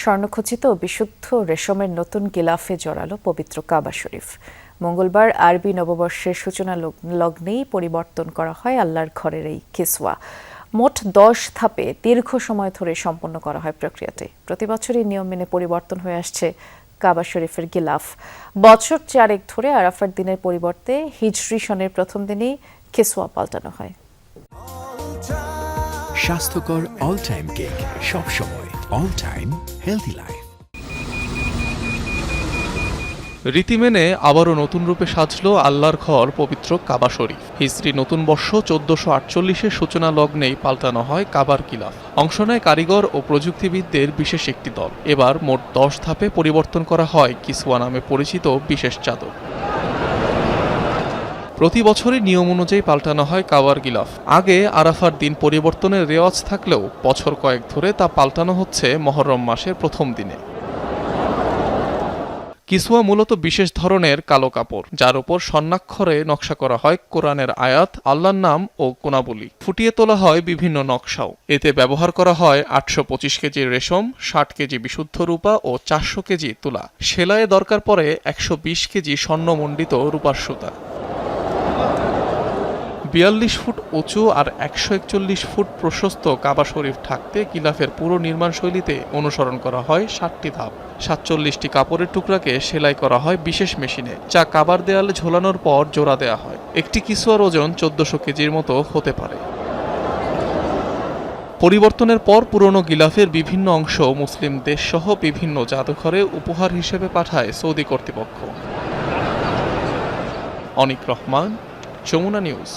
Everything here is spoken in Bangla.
স্বর্ণখচিত বিশুদ্ধ রেশমের নতুন গিলাফে জড়ালো পবিত্র কাবা শরীফ। মঙ্গলবার আরবি নববর্ষের সূচনা লগ্নেই পরিবর্তন করা হয় আল্লাহর ঘরের এই কিসওয়া। মোট 10 ধাপে দীর্ঘ সময় ধরে সম্পন্ন করা হয় প্রক্রিয়াটি। প্রতি বছরই নিয়ম মেনে পরিবর্তন হয়ে আসছে কাবা শরীফের গিলাফ। বছর 4 ধরে আরাফার দিনের পরিবর্তে হিজরি সনের প্রথম দিনেই কিসওয়া পাল্টানো হয়। স্বাস্থ্যকর অল টাইম কেক, সব সময় অল টাইম হেলদি লাইফ। রীতি মেনে আবারও নতুন রূপে সাজল আল্লাহর ঘর পবিত্র কাবা শরীফ। হিজরি নতুন বর্ষ 1448-এর সূচনা লগ্নেই পাল্টানো হয় কাবার গিলাফ। অংশ নেয় কারিগর ও প্রযুক্তিবিদদের বিশেষ একটি দল। এবার মোট 10 ধাপে পরিবর্তন করা হয় কিসওয়া নামে পরিচিত বিশেষ চাদর। প্রতি বছরই নিয়ম অনুযায়ী পাল্টানো হয় কাবার গিলাফ। আগে আরাফার দিন পরিবর্তনের রেওয়াজ থাকলেও বছর কয়েক ধরে তা পাল্টানো হচ্ছে মুহররম মাসের প্রথম দিনে। কিসওয়া মূলত বিশেষ ধরনের কালো কাপড়, যার উপর স্বর্ণাক্ষরে নকশা করা হয় কোরআনের আয়াত, আল্লাহর নাম ও গুণাবলী। ফুটিয়ে তোলা হয় বিভিন্ন নকশাও। এতে ব্যবহার করা হয় 825 কেজি রেশম, 60 কেজি বিশুদ্ধ রূপা ও 400 কেজি তুলা। সেলাইয়ে দরকার পড়ে 120 কেজি স্বর্ণমণ্ডিত রূপার সুতা। 42 ফুট উঁচু আর 141 ফুট প্রশস্ত কাবা শরীফ ঢাকতে গিলাফের পুরো নির্মাণ শৈলীতে অনুসরণ করা হয় 7টি ধাপ। 47টি কাপড়ের টুকরাকে সেলাই করা হয় বিশেষ মেশিনে, যা কাবার দেয়ালে ঝোলানোর পর জোড়া দেয়া হয়। একটি কিসওয়ার ওজন 1400 কেজির মতো হতে পারে। পরিবর্তনের পর পুরনো গিলাফের বিভিন্ন অংশ মুসলিম দেশসহ বিভিন্ন জাদুঘরে উপহার হিসেবে পাঠায় সৌদি কর্তৃপক্ষ। অনিক রহমান, যমুনা নিউজ।